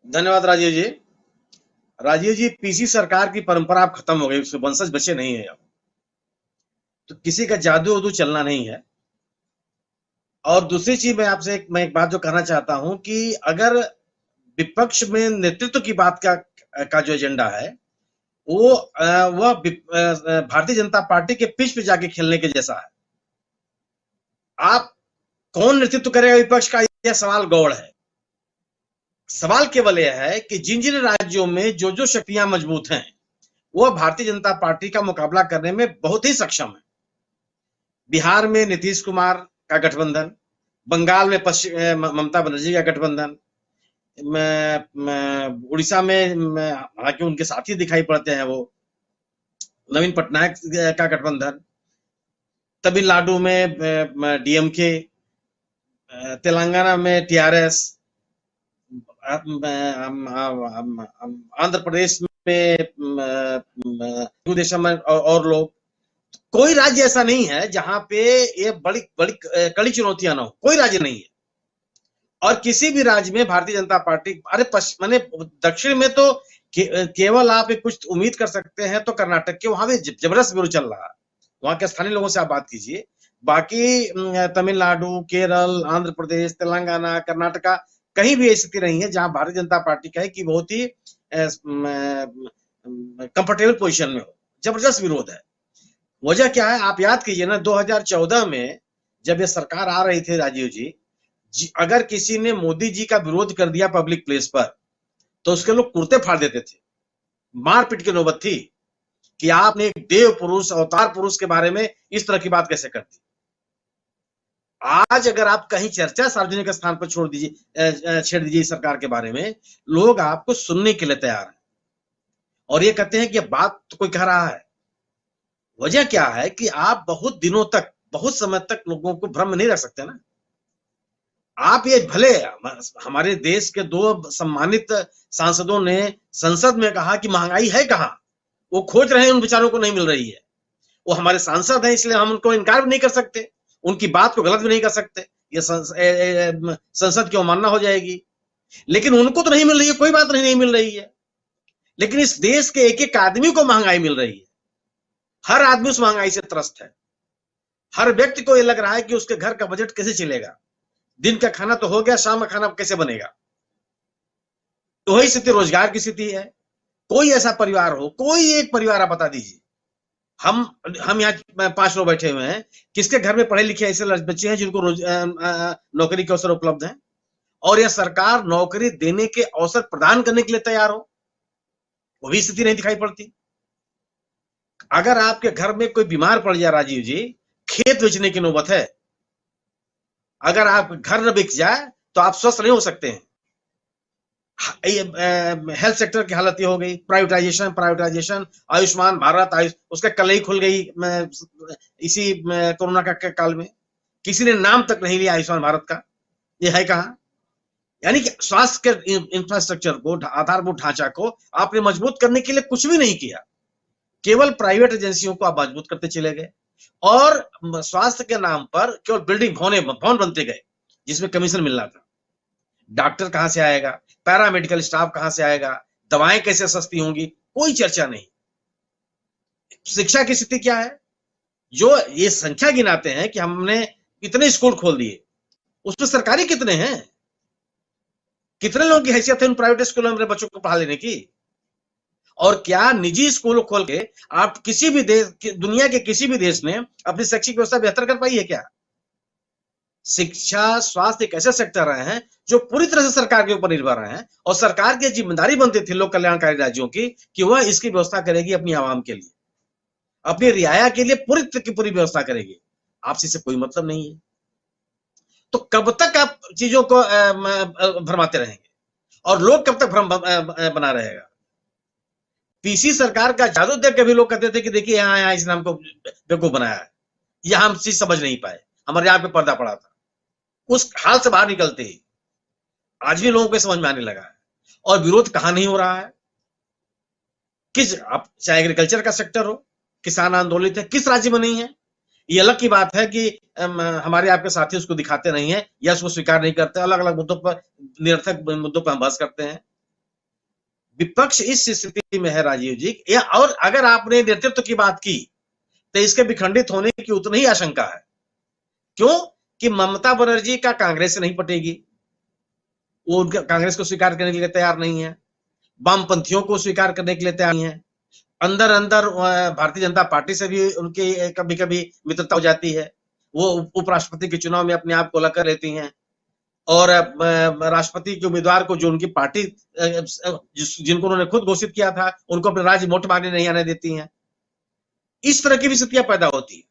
धन्यवाद राजीव जी। राजीव जी, पीसी सरकार की परंपरा अब खत्म हो गई, उसके वंशज बचे नहीं है अब। तो किसी का जादू उदू चलना नहीं है। और दूसरी चीज मैं एक बात जो कहना चाहता हूं कि अगर विपक्ष में नेतृत्व की बात का जो एजेंडा है वो वह भारतीय जनता पार्टी के पिच पे जाके खेलने के जैसा है। आप कौन नेतृत्व करेगा विपक्ष का, यह सवाल गौड़ है। सवाल केवल यह है कि जिन जिन राज्यों में जो जो शक्तियां मजबूत हैं वह भारतीय जनता पार्टी का मुकाबला करने में बहुत ही सक्षम है। बिहार में नीतीश कुमार का गठबंधन, बंगाल में ममता बनर्जी का गठबंधन, उड़ीसा में हालांकि उनके साथी दिखाई पड़ते हैं वो नवीन पटनायक का गठबंधन, तमिलनाडु में डीएमके, तेलंगाना में टीआरएस, आंध्र प्रदेश में तेलुगुदेशम और लोग। कोई राज्य ऐसा नहीं है जहां पे ये बड़ी बड़ी कड़ी चुनौतियां ना हो, कोई राज्य नहीं है। और किसी भी राज्य में भारतीय जनता पार्टी, अरे मैंने दक्षिण में तो केवल आप कुछ उम्मीद कर सकते हैं तो कर्नाटक के, वहां भी जबरदस्त विरोध चल रहा है। वहां के स्थानीय लोगों से आप बात कीजिए। बाकी तमिलनाडु, केरल, आंध्र प्रदेश, तेलंगाना, कर्नाटका, कहीं भी ऐसी स्थिति नहीं है जहां भारतीय जनता पार्टी का है कि बहुत ही कंफर्टेबल पोजीशन में हो। जबरदस्त विरोध है। वजह क्या है आप याद कीजिए ना, 2014 में जब ये सरकार आ रही थी राजीव जी, अगर किसी ने मोदी जी का विरोध कर दिया पब्लिक प्लेस पर तो उसके लोग कुर्ते फाड़ देते थे। मारपीट की नौबत थी कि आपने एक देव पुरुष, अवतार पुरुष के बारे में इस तरह की बात कैसे कर दी। आज अगर आप कहीं चर्चा सार्वजनिक स्थान पर छोड़ दीजिए, छेड़ दीजिए सरकार के बारे में, लोग आपको सुनने के लिए तैयार हैं और ये कहते हैं कि बात तो कोई कह रहा है। वजह क्या है कि आप बहुत दिनों तक, बहुत समय तक लोगों को भ्रम में नहीं रख सकते ना। आप ये भले, हमारे देश के दो सम्मानित सांसदों ने संसद में कहा कि महंगाई है कहां, वो खोज रहे हैं, उन बेचारों को नहीं मिल रही है। वो हमारे सांसद हैं इसलिए हम उनको इनकार भी नहीं कर सकते, उनकी बात को गलत भी नहीं कर सकते, ये संसद की अवमानना हो जाएगी। लेकिन उनको तो नहीं मिल रही है, कोई बात नहीं मिल रही है। लेकिन इस देश के एक एक आदमी को महंगाई मिल रही है। हर आदमी उस महंगाई से त्रस्त है। हर व्यक्ति को यह लग रहा है कि उसके घर का बजट कैसे चलेगा, दिन का खाना तो हो गया, शाम का खाना कैसे बनेगा। तो वही स्थिति रोजगार की स्थिति है। कोई ऐसा परिवार हो, कोई एक परिवार आप बता दीजिए, हम यहाँ 5 लोग बैठे हुए हैं, किसके घर में पढ़े लिखे ऐसे बच्चे हैं जिनको नौकरी के अवसर उपलब्ध हैं और यह सरकार नौकरी देने के अवसर प्रदान करने के लिए तैयार हो, वो भी स्थिति नहीं दिखाई पड़ती। अगर आपके घर में कोई बीमार पड़ जाए राजीव जी, खेत बेचने की नौबत है। अगर आप घर न बिक जाए तो आप स्वस्थ नहीं हो सकते हैं। हेल्थ सेक्टर की हालत ये हो गई, प्राइवेटाइजेशन, आयुष्मान भारत, उसका कल ही खुल गई इसी कोरोना का काल में। किसी ने नाम तक नहीं लिया आयुष्मान भारत का, ये है कहां। यानी कि स्वास्थ्य के इंफ्रास्ट्रक्चर को, आधारभूत ढांचा को आपने मजबूत करने के लिए कुछ भी नहीं किया, केवल प्राइवेट एजेंसियों को आप मजबूत करते चले गए और स्वास्थ्य के नाम पर केवल बिल्डिंग भवन बनते गए जिसमें कमीशन मिल रहा था। डॉक्टर कहां से आएगा, पैरामेडिकल स्टाफ कहां से आएगा, दवाएं कैसे सस्ती होंगी, कोई चर्चा नहीं। शिक्षा की स्थिति क्या है, जो ये संख्या गिनाते हैं कि हमने इतने स्कूल खोल दिए, उसमें सरकारी कितने हैं, कितने लोगों की हैसियत है उन प्राइवेट स्कूलों में बच्चों को पढ़ा लेने की। और क्या निजी स्कूल खोल के आप किसी भी देश, दुनिया के किसी भी देश ने अपनी शैक्षिक व्यवस्था बेहतर कर पाई है क्या। शिक्षा, स्वास्थ्य एक ऐसे सेक्टर रहे हैं जो पूरी तरह से सरकार के ऊपर निर्भर रहे हैं और सरकार की जिम्मेदारी बनती थी लोक कल्याणकारी राज्यों की कि वह इसकी व्यवस्था करेगी अपनी आवाम के लिए, अपनी रियाया के लिए पूरी की पूरी व्यवस्था करेगी। आपसे से कोई मतलब नहीं है। तो कब तक आप चीजों को भरमाते रहेंगे और लोग कब तक भ्रम बना रहेगा। पीसी सरकार का जादू देख के भी लोग कहते थे कि देखिए यहाँ इसने हमको बेवकूफ बनाया है, यह हम चीज समझ नहीं पाए, हमारे यहाँ पे पर्दा पड़ा था। उस हाल से बाहर निकलते ही आज भी लोगों को समझ में आने लगा है। और विरोध कहां नहीं हो रहा है, किस, अब चाहे एग्रीकल्चर का सेक्टर हो, किसान आंदोलित है, किस राज्य में नहीं है। ये अलग की बात है कि हमारे आपके साथी उसको दिखाते नहीं है या उसको स्वीकार नहीं करते, अलग अलग मुद्दों पर, निरर्थक मुद्दों पर हम बहस करते हैं। विपक्ष इस स्थिति में है राजीव जी, या और अगर आपने नेतृत्व की बात की तो इसके विखंडित होने की उतनी ही आशंका है। क्यों कि ममता बनर्जी का कांग्रेस से नहीं पटेगी, वो उनका कांग्रेस को स्वीकार करने के लिए तैयार नहीं है, वामपंथियों को स्वीकार करने के लिए तैयार नहीं है, अंदर अंदर भारतीय जनता पार्टी से भी उनकी कभी कभी मित्रता हो जाती है, वो उपराष्ट्रपति के चुनाव में अपने आप को अलग कर लेती हैं, और राष्ट्रपति के उम्मीदवार को जो उनकी पार्टी जिनको उन्होंने खुद घोषित किया था उनको अपने राज्य वोट मांगने नहीं आने देती हैं। इस तरह की भी स्थितियां पैदा होती है।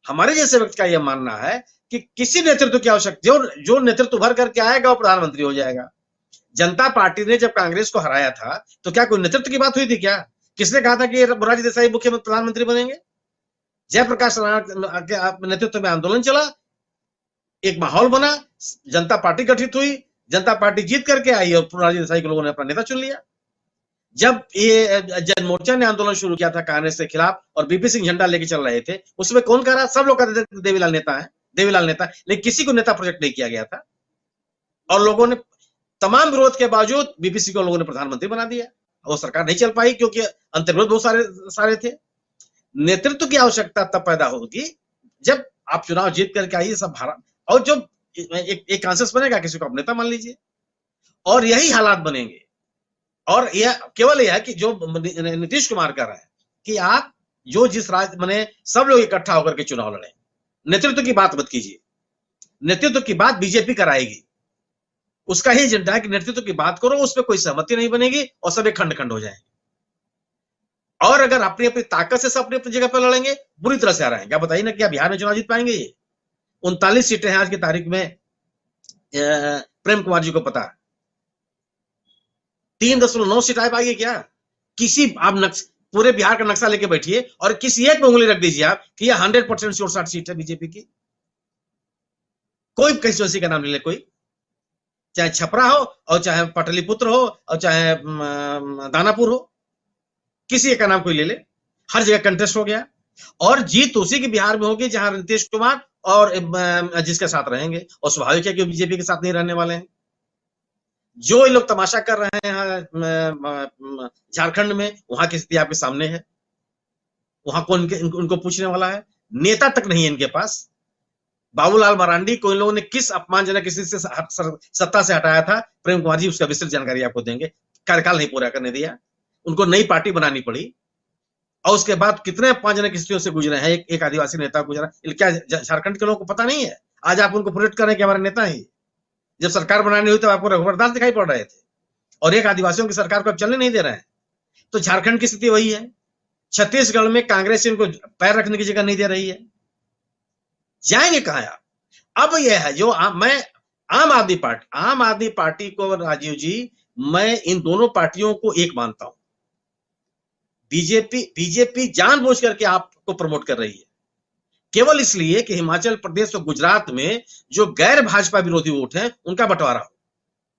हमारे जैसे व्यक्ति का यह मानना है कि किसी नेतृत्व की आवश्यकता, जो नेतृत्व भर करके आएगा वो प्रधानमंत्री हो जाएगा। जनता पार्टी ने जब कांग्रेस को हराया था तो क्या कोई नेतृत्व की बात हुई थी क्या? किसने कहा था कि मोरारजी देसाई मुख्यमंत्री प्रधानमंत्री बनेंगे? जयप्रकाश नारायण के नेतृत्व में आंदोलन चला, एक माहौल बना, जनता पार्टी गठित हुई, जनता पार्टी जीत करके आई और मोरारजी देसाई के लोगों ने अपना नेता चुन लिया। जब ये जन मोर्चा ने आंदोलन शुरू किया था कांग्रेस के खिलाफ और बीपी सिंह झंडा लेके चल रहे थे, उसमें कौन कह रहा? सब लोग कहते थे देवीलाल नेता है, देवीलाल नेता, लेकिन किसी को नेता प्रोजेक्ट नहीं किया गया था, और लोगों ने तमाम विरोध के बावजूद बीपीसी को लोगों ने प्रधानमंत्री बना दिया। वो सरकार नहीं चल पाई क्योंकि अंतर्विरोध बहुत सारे थे। नेतृत्व की आवश्यकता तब पैदा होगी जब आप चुनाव जीत करके आइए सब भारत, और जो एक कॉन्सेंसस बनेगा, किसी को आप नेता मान लीजिए, और यही हालात बनेंगे। और यह केवल यह है कि जो नीतीश कुमार कर रहा है कि आप जो जिस राज्य बने सब लोग इकट्ठा होकर के चुनाव लड़े, नेतृत्व की बात मत कीजिए, नेतृत्व की बात बीजेपी कराएगी। उसका ही एजेंडा है कि नेतृत्व की बात करो, उस पर कोई सहमति नहीं बनेगी और सब एक खंड खंड हो जाएंगे। और अगर अपनी अपनी ताकत से सब अपनी अपनी जगह पर लड़ेंगे, बुरी तरह से हराएंगे। आप बताइए ना, क्या बिहार में चुनाव जीत पाएंगे? ये 39 सीटें हैं आज की तारीख में, प्रेम कुमार जी को पता है। 3.9 सीट आ पाएगी क्या? किसी आप पूरे बिहार का नक्शा लेके बैठिए और किसी एक में उंगली रख दीजिए आप कि यह 100% श्योर 60 सीट है बीजेपी की। कोई कंस्टिट्यूंसी का नाम ले ले, कोई चाहे छपरा हो और चाहे पटलिपुत्र हो और चाहे दानापुर हो, किसी का नाम कोई ले ले, हर जगह कंटेस्ट हो गया। और जीत उसी की बिहार में होगी जहां नीतीश कुमार और जिसके साथ रहेंगे, और स्वाभाविक है कि बीजेपी के साथ नहीं रहने वाले हैं। जो ये लोग तमाशा कर रहे हैं झारखंड में, वहां की स्थिति आपके सामने है। वहां कौन उनको पूछने वाला है? नेता तक नहीं है इनके पास। बाबूलाल मरांडी को इन लोगों ने किस अपमानजनक स्थिति से सत्ता से हटाया था, प्रेम कुमार जी उसका विस्तृत जानकारी आपको देंगे। कार्यकाल नहीं पूरा करने दिया, उनको नई पार्टी बनानी पड़ी, और उसके बाद कितने अपमानजनक स्थितियों से गुजरे हैं। एक आदिवासी नेता गुजरा, क्या झारखंड के लोगों को पता नहीं है? आज आप उनको प्रोटेक्ट करें कि हमारे नेता ही। जब सरकार बनानी हुई तो आपको रघुवर दास दिखाई पड़ रहे थे, और एक आदिवासियों की सरकार को अब चलने नहीं दे रहे हैं। तो झारखंड की स्थिति वही है। छत्तीसगढ़ में कांग्रेस इनको पैर रखने की जगह नहीं दे रही है। जाएंगे कहां आप? अब यह है जो मैं आम आदमी पार्टी को, राजीव जी, मैं इन दोनों पार्टियों को एक मानता हूं। बीजेपी जानबूझ करके आपको प्रमोट कर रही है, केवल इसलिए कि हिमाचल प्रदेश और गुजरात में जो गैर भाजपा विरोधी वोट हैं उनका बंटवारा हो,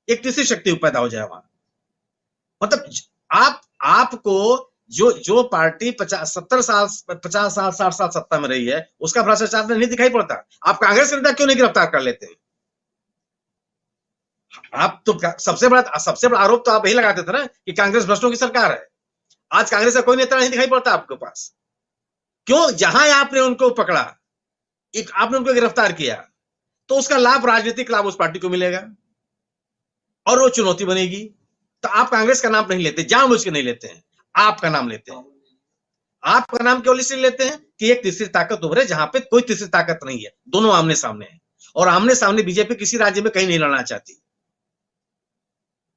एक तीसरी शक्ति पैदा हो जाए वहां। मतलब आपको जो पार्टी 50 साल 60 साल सत्ता में रही है, उसका भ्रष्टाचार नहीं दिखाई पड़ता। आप कांग्रेस के नेता क्यों नहीं गिरफ्तार कर लेते हैं? आप तो सबसे बड़ा आरोप तो आप यही लगाते थे ना कि कांग्रेस भ्रष्टों की सरकार है। आज कांग्रेस का कोई नेता नहीं दिखाई पड़ता आपके पास। क्यों? जहां आपने उनको पकड़ा, आपने उनको गिरफ्तार किया, तो उसका लाभ, राजनीतिक लाभ उस पार्टी को मिलेगा और वो चुनौती बनेगी। तो आप कांग्रेस का नाम नहीं लेते, जानबूझ के नहीं लेते हैं, आपका नाम लेते हैं। आपका नाम केवल इसलिए लेते हैं कि एक तीसरी ताकत उभरे जहां पे कोई तीसरी ताकत नहीं है, दोनों आमने सामने है। और आमने सामने बीजेपी किसी राज्य में कहीं नहीं लड़ना चाहती।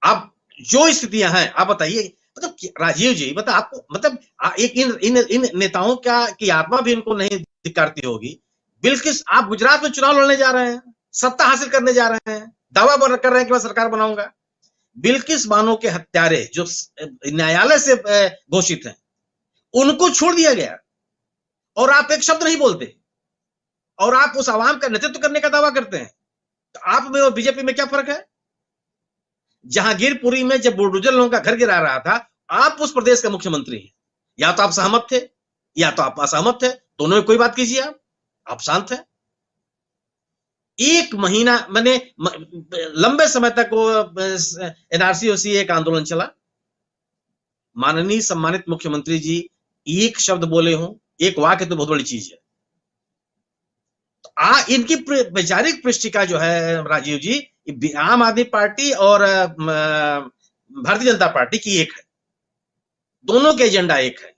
अब जो स्थितियां हैं, आप बताइए, मतलब राजीव जी, मतलब आपको, मतलब एक इन नेताओं की आत्मा भी इनको नहीं धिक्कारती होगी। बिल्किस आप गुजरात में चुनाव लड़ने जा रहे हैं, सत्ता हासिल करने जा रहे हैं, दावा कर रहे हैं कि मैं सरकार बनाऊंगा। बिल्किस बानो के हत्यारे जो न्यायालय से घोषित हैं, उनको छोड़ दिया गया और आप एक शब्द नहीं बोलते, और आप उस आवाम का नेतृत्व करने का दावा करते हैं। तो आप में और बीजेपी में क्या फर्क है? जहांगीरपुरी में जब बुलडोजर लोगों का घर गिरा रहा था, आप उस प्रदेश के मुख्यमंत्री हैं। या तो आप सहमत थे या तो आप असहमत थे, दोनों में कोई बात कीजिए। आप शांत हैं। 1 महीना मैंने लंबे समय तक वो एनआरसी का आंदोलन चला, माननीय सम्मानित मुख्यमंत्री जी एक शब्द बोले हों, एक वाक्य तो बहुत बड़ी चीज है। तो इनकी वैचारिक पृष्ठिका जो है राजीव जी, आम आदमी पार्टी और भारतीय जनता पार्टी की एक है, दोनों के एजेंडा एक है,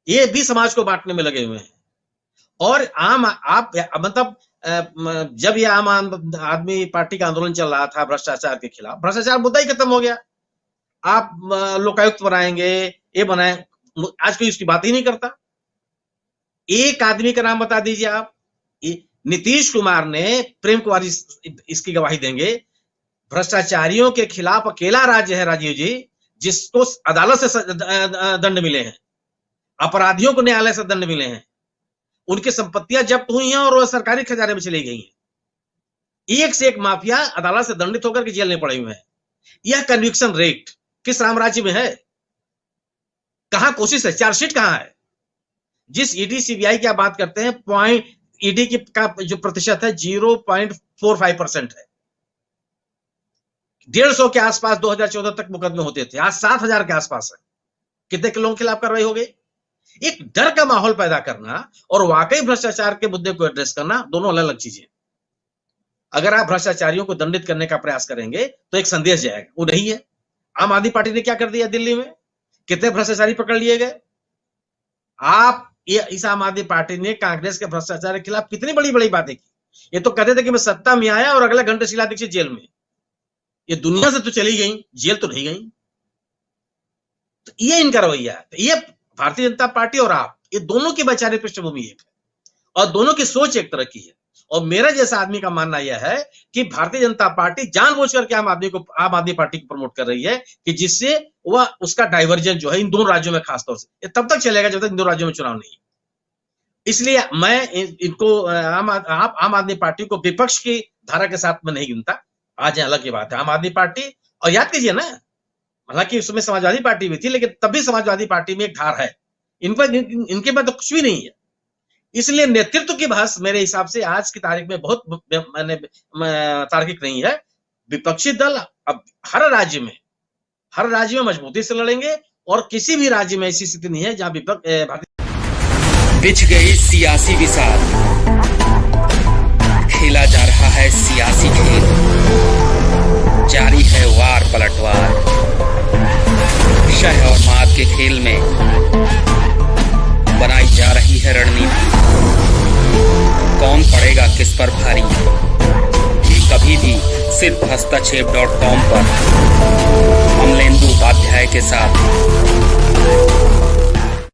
ये भी समाज को बांटने में लगे हुए हैं। और मतलब जब ये आम आदमी पार्टी का आंदोलन चल रहा था भ्रष्टाचार के खिलाफ, भ्रष्टाचार मुद्दा ही खत्म हो गया। आप लोकायुक्त बनाएंगे, ये बनाए, आज कोई उसकी बात ही नहीं करता। एक आदमी का नाम बता दीजिए आप। नीतीश कुमार ने, प्रेम कुमार इसकी गवाही देंगे, भ्रष्टाचारियों के खिलाफ अकेला राज्य है राजीव जी जिसको अदालत से दंड मिले हैं, अपराधियों को न्यायालय से दंड मिले हैं, उनकी संपत्तियां जब्त हुई हैं और वो सरकारी खजाने में चली गई हैं। एक से एक माफिया अदालत से दंडित होकर के जेल में पड़े हुए हैं। यह कन्विक्शन रेट किस साम्राज्य में है? कहां कोशिश है? चार्जशीट कहां है? जिस ईडी सीबीआई की आप बात करते हैं, ईडी का जो प्रतिशत है 0.45% है। 150 के आसपास 2014 तक मुकदमे होते थे, आज 7000 के आसपास है। कितने के लोगों के खिलाफ कार्रवाई हो गई? एक डर का माहौल पैदा करना और वाकई भ्रष्टाचार के मुद्दे को एड्रेस करना, दोनों अलग अलग चीजें। अगर आप भ्रष्टाचारियों को दंडित करने का प्रयास करेंगे तो एक संदेश जाएगा, वो नहीं है। आम आदमी पार्टी ने क्या कर दिया दिल्ली में? कितने भ्रष्टाचारी पकड़ लिए गए? इस आम आदमी पार्टी ने कांग्रेस के भ्रष्टाचार के खिलाफ कितनी बड़ी बड़ी बातें की। ये तो कहते थे कि मैं सत्ता में आया और अगले घंटे शीला दीक्षित जेल में। ये दुनिया से तो चली गई, जेल तो नहीं गई। तो ये इनका रवैया है। तो ये भारतीय जनता पार्टी और आप, ये दोनों की वैचारिक पृष्ठभूमि एक है और दोनों की सोच एक तरह की है। और मेरा जैसा आदमी का मानना यह है कि भारतीय जनता पार्टी जानबूझकर के आम आदमी पार्टी को प्रमोट कर रही है कि जिससे वह उसका डाइवर्जन जो है इन दोनों राज्यों में खासतौर से, ये तब तक चलेगा जब तक इन दोनों राज्यों में चुनाव नहीं है। इसलिए मैं इनको आम आदमी पार्टी को विपक्ष की धारा के साथ में नहीं गिनता। आज अलग की बात है, आम आदमी पार्टी, और याद कीजिए ना, हालांकि उसमें समाजवादी पार्टी भी थी, लेकिन तब भी समाजवादी पार्टी में एक धार है, इनके पास तो कुछ भी नहीं है। इसलिए नेतृत्व की बहस मेरे हिसाब से आज की तारीख में बहुत तार्किक नहीं है। विपक्षी दल अब हर राज्य में मजबूती से लड़ेंगे और किसी भी राज्य में ऐसी स्थिति नहीं है जहां बिछ गई सियासी विसार, खेला जा रहा है सियासी खेल, जारी है वार पलटवार, शह और मात के खेल में बनाई जा रही है रणनीति। कौन पड़ेगा किस पर भारी, ये कभी भी सिर्फ hastachep.com पर अमलेंदु उपाध्याय के साथ